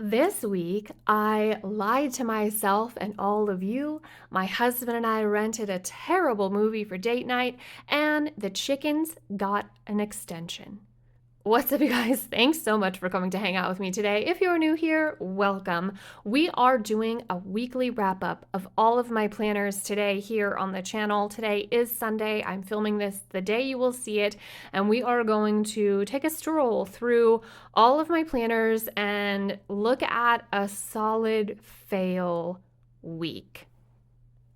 This week, I lied to myself and all of you. My husband and I rented a terrible movie for date night, and the chickens got an extension. What's up, you guys? Thanks so much for coming to hang out with me today. If you're new here, welcome. We are doing a weekly wrap up of all of my planners today here on the channel. Today is Sunday. I'm filming this the day you will see it, and we are going to take a stroll through all of my planners and look at a solid fail week.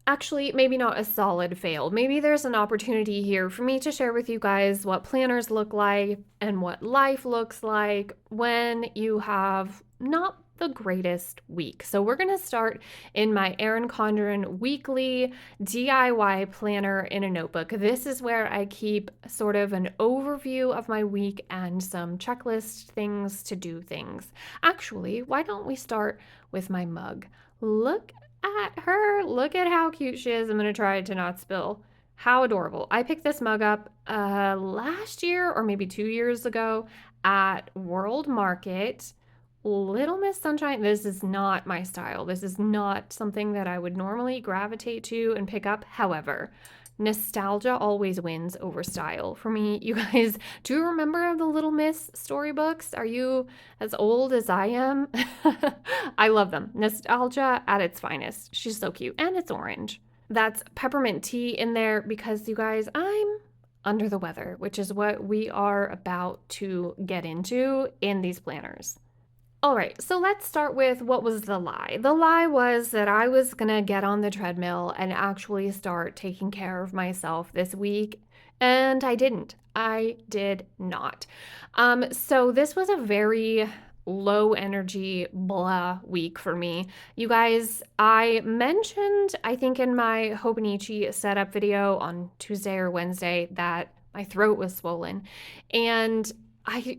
Actually, maybe not a solid fail. Maybe there's an opportunity here for me to share with you guys what planners look like and what life looks like when you have not the greatest week. So we're going to start in my Erin Condren weekly DIY planner in a notebook. This is where I keep sort of an overview of my week and some checklist things to do things. Actually, why don't we start with my mug? Look at her. Look at how cute she is. I'm going to try to not spill. How adorable. I picked this mug up last year or maybe 2 years ago at World Market. Little Miss Sunshine. This is not my style. This is not something that I would normally gravitate to and pick up. However, nostalgia always wins over style for me. You guys, do you remember the Little Miss storybooks? Are you as old as I am? I love them. Nostalgia at its finest. She's so cute. And it's orange. That's peppermint tea in there because, you guys, I'm under the weather, which is what we are about to get into in these planners. All right, so let's start with what was the lie. The lie was that I was gonna get on the treadmill and actually start taking care of myself this week, and I didn't. I did not. So this was a very low energy blah week for me. You guys, I mentioned, I think in my Hobonichi setup video on Tuesday or Wednesday that my throat was swollen, and I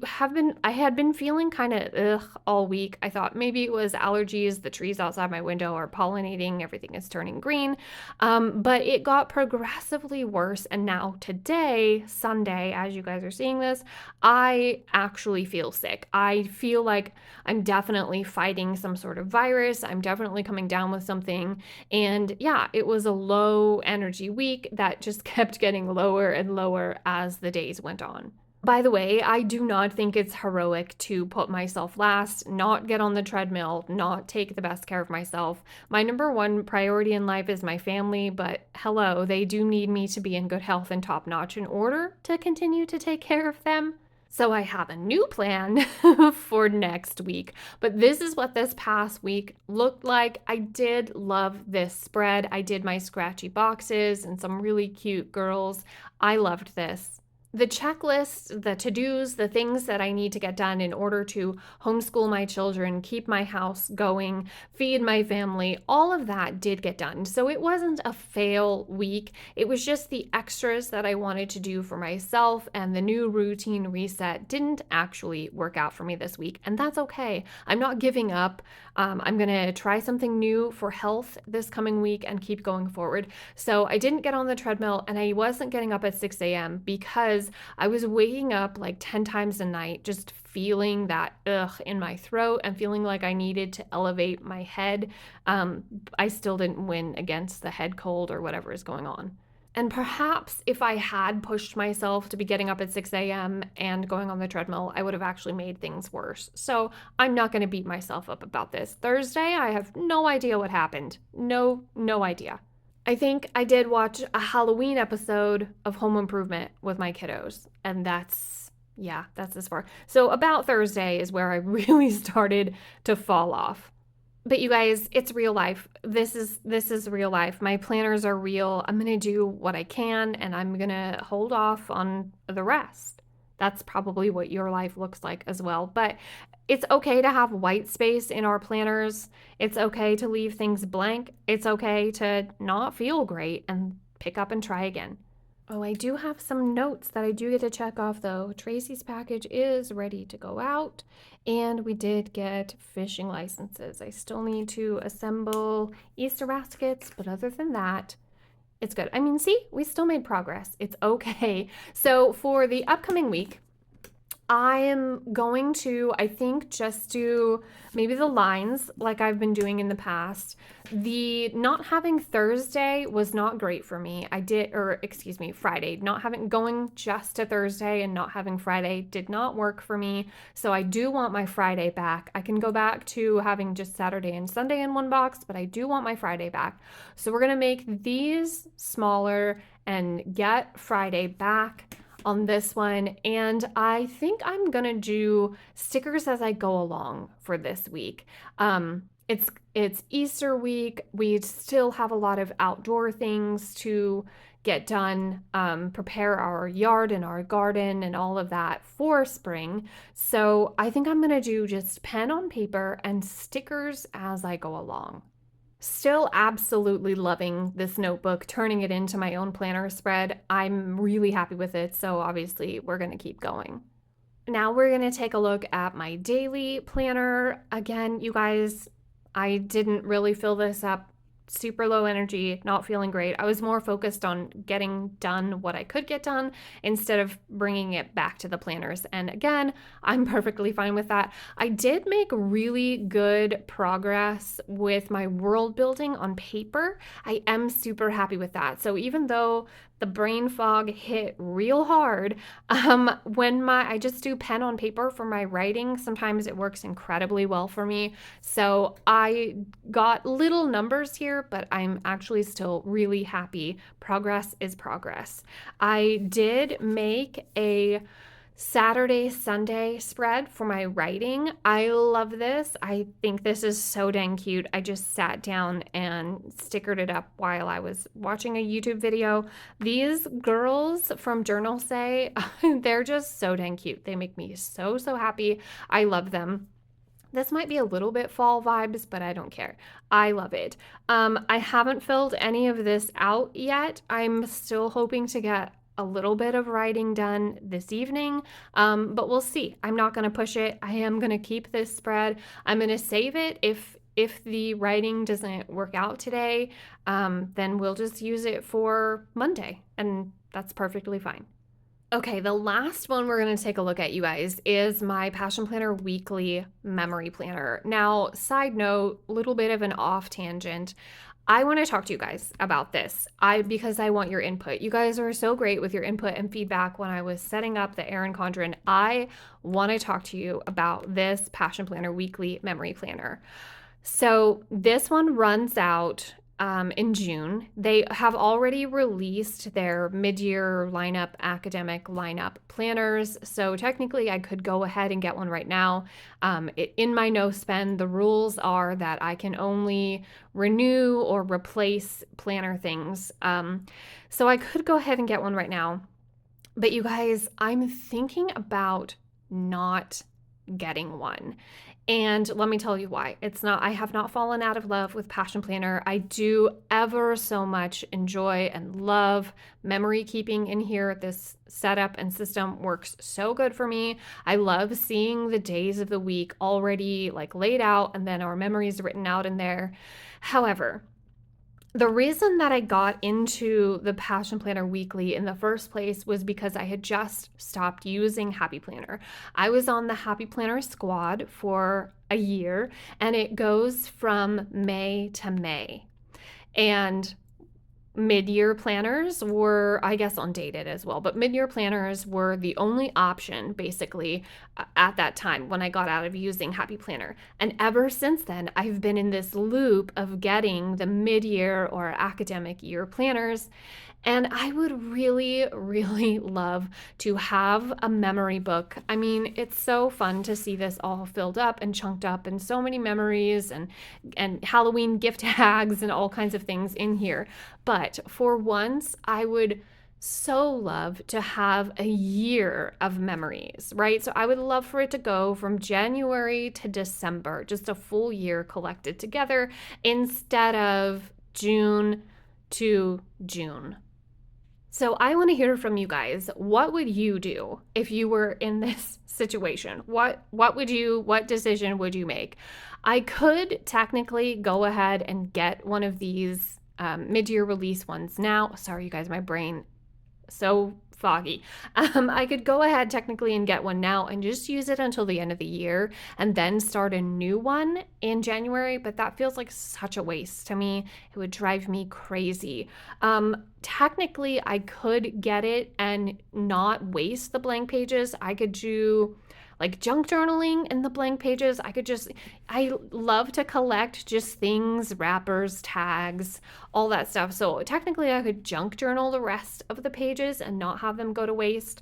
had been feeling kind of all week. I thought maybe it was allergies. The trees outside my window are pollinating. Everything is turning green. But it got progressively worse. And now today, Sunday, as you guys are seeing this, I actually feel sick. I feel like I'm definitely fighting some sort of virus. I'm definitely coming down with something. And yeah, it was a low energy week that just kept getting lower and lower as the days went on. By the way, I do not think it's heroic to put myself last, not get on the treadmill, not take the best care of myself. My number one priority in life is my family, but hello, they do need me to be in good health and top notch in order to continue to take care of them. So I have a new plan for next week, but this is what this past week looked like. I did love this spread. I did my scratchy boxes and some really cute girls. I loved this. The checklist, the to-dos, the things that I need to get done in order to homeschool my children, keep my house going, feed my family, all of that did get done. So it wasn't a fail week. It was just the extras that I wanted to do for myself, and the new routine reset didn't actually work out for me this week. And that's okay. I'm not giving up. I'm going to try something new for health this coming week and keep going forward. So I didn't get on the treadmill, and I wasn't getting up at 6 a.m. because I was waking up like 10 times a night, just feeling that in my throat and feeling like I needed to elevate my head. I still didn't win against the head cold or whatever is going on. And perhaps if I had pushed myself to be getting up at 6 a.m. and going on the treadmill, I would have actually made things worse. So I'm not going to beat myself up about this. Thursday, I have no idea what happened. No idea. I think I did watch a Halloween episode of Home Improvement with my kiddos, and that's as far. So about Thursday is where I really started to fall off. But you guys, it's real life. This is real life. My planners are real. I'm going to do what I can, and I'm going to hold off on the rest. That's probably what your life looks like as well. But it's okay to have white space in our planners. It's okay to leave things blank. It's okay to not feel great and pick up and try again. Oh, I do have some notes that I do get to check off though. Tracy's package is ready to go out, and we did get fishing licenses. I still need to assemble Easter baskets, but other than that, it's good. I mean, see, we still made progress. It's okay. So for the upcoming week, I am going to, I think, just do maybe the lines like I've been doing in the past. The not having Thursday was not great for me. Friday. Not having going just to Thursday and not having Friday did not work for me. So I do want my Friday back. I can go back to having just Saturday and Sunday in one box, but I do want my Friday back. So we're going to make these smaller and get Friday back on this one. And I think I'm gonna do stickers as I go along for this week. It's Easter week. We still have a lot of outdoor things to get done, prepare our yard and our garden and all of that for spring. So I think I'm gonna do just pen on paper and stickers as I go along. Still absolutely loving this notebook, turning it into my own planner spread. I'm really happy with it, so obviously we're going to keep going. Now we're going to take a look at my daily planner. Again, you guys, I didn't really fill this up. Super low energy, not feeling great. I was more focused on getting done what I could get done instead of bringing it back to the planners. And again, I'm perfectly fine with that. I did make really good progress with my world building on paper. I am super happy with that. So even though the brain fog hit real hard, when I just do pen on paper for my writing, sometimes it works incredibly well for me. So I got little numbers here, but I'm actually still really happy. Progress is progress. I did make a Saturday, Sunday spread for my writing. I love this. I think this is so dang cute. I just sat down and stickered it up while I was watching a YouTube video. These girls from Journalsay, they're just so dang cute. They make me so, so happy. I love them. This might be a little bit fall vibes, but I don't care. I love it. I haven't filled any of this out yet. I'm still hoping to get a little bit of writing done this evening, but we'll see. I'm not going to push it. I am going to keep this spread. I'm going to save it. If the writing doesn't work out today, then we'll just use it for Monday, and that's perfectly fine. Okay, the last one we're going to take a look at, you guys, is my Passion Planner Weekly Memory Planner. Now, side note, little bit of an off tangent. I want to talk to you guys about this because I want your input. You guys are so great with your input and feedback when I was setting up the Erin Condren. I want to talk to you about this Passion Planner Weekly Memory Planner. So this one runs out in June. They have already released their mid-year lineup, academic lineup planners. So technically I could go ahead and get one right now. In my no spend, the rules are that I can only renew or replace planner things. So I could go ahead and get one right now. But you guys, I'm thinking about not getting one. And let me tell you why. I have not fallen out of love with Passion Planner. I do ever so much enjoy and love memory keeping in here. This setup and system works so good for me. I love seeing the days of the week already laid out and then our memories written out in there. However, the reason that I got into the Passion Planner Weekly in the first place was because I had just stopped using Happy Planner. I was on the Happy Planner squad for a year, and it goes from May to May. And mid-year planners were, I guess, undated as well, but mid-year planners were the only option basically at that time when I got out of using Happy Planner. And ever since then, I've been in this loop of getting the mid-year or academic year planners. And I would really, really love to have a memory book. I mean, it's so fun to see this all filled up and chunked up and so many memories and Halloween gift tags and all kinds of things in here. But for once, I would so love to have a year of memories, right? So I would love for it to go from January to December, just a full year collected together instead of June to June. So I want to hear from you guys. What would you do if you were in this situation? What decision would you make? I could technically go ahead and get one of these mid-year release ones now. Sorry, you guys, my brain so foggy. I could go ahead technically and get one now and just use it until the end of the year and then start a new one in January, but that feels like such a waste to me. It would drive me crazy. Technically, I could get it and not waste the blank pages. I could do like junk journaling in the blank pages. I love to collect just things, wrappers, tags, all that stuff. So technically, I could junk journal the rest of the pages and not have them go to waste.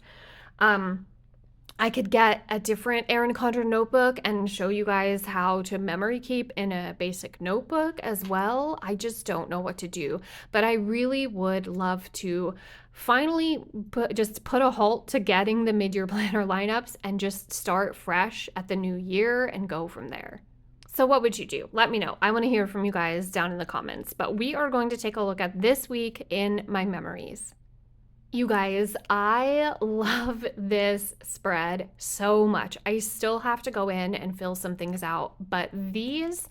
I could get a different Erin Condren notebook and show you guys how to memory keep in a basic notebook as well. I just don't know what to do, but I really would love to finally put a halt to getting the mid-year planner lineups and just start fresh at the new year and go from there. So what would you do? Let me know. I want to hear from you guys down in the comments, but we are going to take a look at this week in my memories. You guys, I love this spread so much. I still have to go in and fill some things out, but these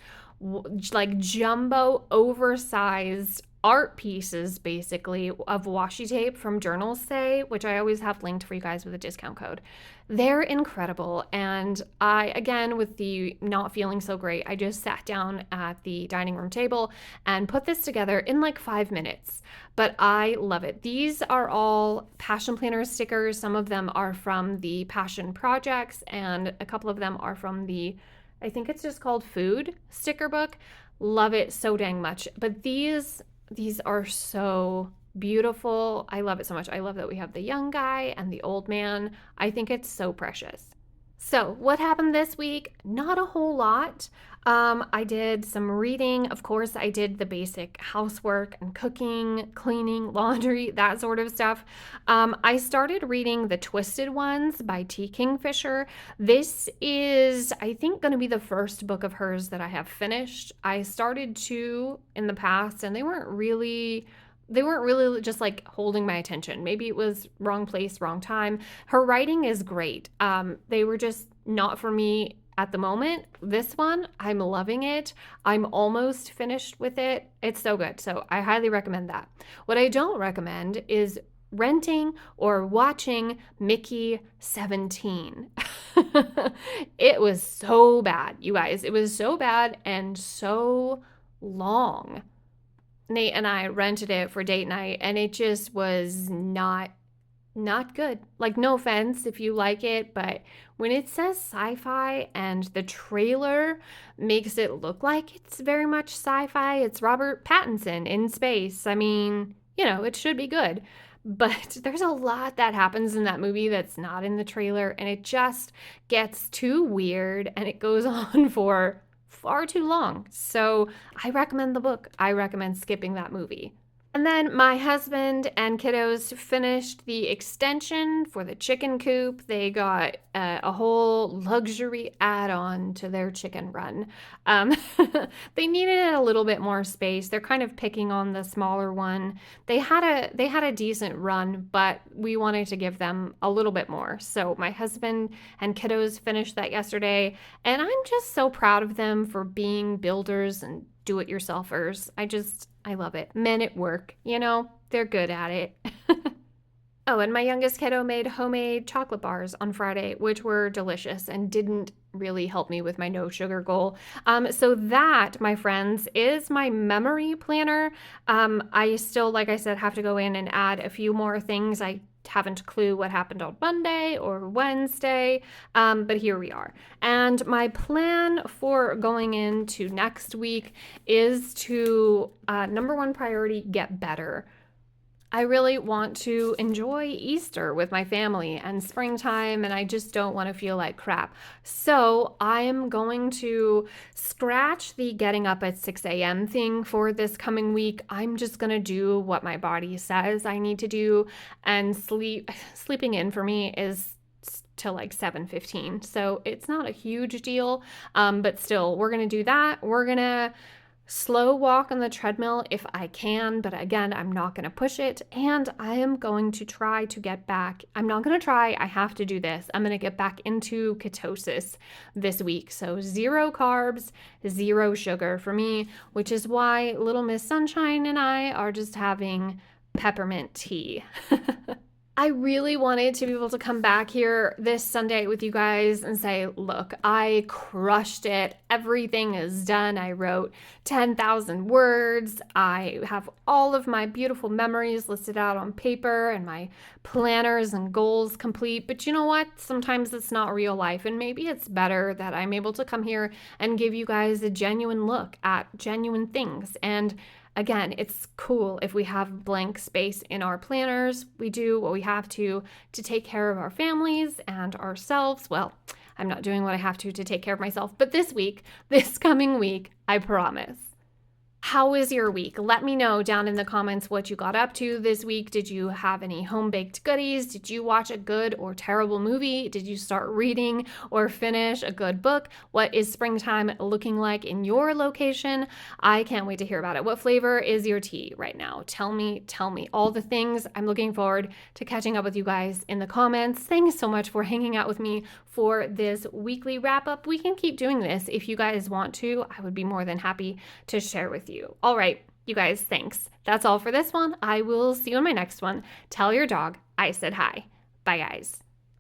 like jumbo oversized art pieces basically of washi tape from Journalsay, which I always have linked for you guys with a discount code. They're incredible. And I, again, with the not feeling so great, I just sat down at the dining room table and put this together in like 5 minutes. But I love it. These are all Passion Planner stickers. Some of them are from the Passion Projects, and a couple of them are from the, I think it's just called Food sticker book. Love it so dang much. But these are so beautiful. I love it so much. I love that we have the young guy and the old man. I think it's so precious. So what happened this week? Not a whole lot. I did some reading. Of course, I did the basic housework and cooking, cleaning, laundry, that sort of stuff. I started reading The Twisted Ones by T. Kingfisher. This is, I think, going to be the first book of hers that I have finished. I started two in the past, and they weren't really just like holding my attention. Maybe it was wrong place, wrong time. Her writing is great. They were just not for me at the moment. This one, I'm loving it. I'm almost finished with it. It's so good. So I highly recommend that. What I don't recommend is renting or watching Mickey 17. It was so bad, you guys. It was so bad and so long. Nate and I rented it for date night, and it just was not good. Like, no offense if you like it, but when it says sci-fi and the trailer makes it look like it's very much sci-fi, it's Robert Pattinson in space. I mean, it should be good. But there's a lot that happens in that movie that's not in the trailer, and it just gets too weird, and it goes on for far too long. So I recommend the book. I recommend skipping that movie. And then my husband and kiddos finished the extension for the chicken coop. They got a whole luxury add-on to their chicken run. They needed a little bit more space. They're kind of picking on the smaller one. They had a decent run, but we wanted to give them a little bit more. So my husband and kiddos finished that yesterday, and I'm just so proud of them for being builders and do-it-yourselfers. I love it. Men at work, they're good at it. Oh, and my youngest kiddo made homemade chocolate bars on Friday, which were delicious and didn't really help me with my no sugar goal. So that, my friends, is my memory planner. I still, like I said, have to go in and add a few more things. I haven't a clue what happened on Monday or Wednesday, but here we are. And my plan for going into next week is to, number one priority, get better. I really want to enjoy Easter with my family and springtime, and I just don't want to feel like crap. So I am going to scratch the getting up at 6 a.m. thing for this coming week. I'm just going to do what my body says I need to do, and sleeping in for me is till like 7:15. So it's not a huge deal, but still, we're going to do that. We're going to slow walk on the treadmill if I can, but again, I'm not going to push it, and I am going to try to get back. I'm not going to try, I have to do this. I'm going to get back into ketosis this week. So 0 carbs, 0 sugar for me, which is why Little Miss Sunshine and I are just having peppermint tea. I really wanted to be able to come back here this Sunday with you guys and say, look, I crushed it. Everything is done. I wrote 10,000 words. I have all of my beautiful memories listed out on paper and my planners and goals complete. But you know what? Sometimes it's not real life. And maybe it's better that I'm able to come here and give you guys a genuine look at genuine things. And again, it's cool if we have blank space in our planners. We do what we have to take care of our families and ourselves. Well, I'm not doing what I have to take care of myself, but this coming week, I promise. How was your week? Let me know down in the comments what you got up to this week. Did you have any home baked goodies? Did you watch a good or terrible movie? Did you start reading or finish a good book? What is springtime looking like in your location? I can't wait to hear about it. What flavor is your tea right now? Tell me all the things. I'm looking forward to catching up with you guys in the comments. Thanks so much for hanging out with me for this weekly wrap up. We can keep doing this if you guys want to. I would be more than happy to share with you. All right, you guys, thanks. That's all for this one. I will see you in my next one. Tell your dog I said hi. Bye, guys.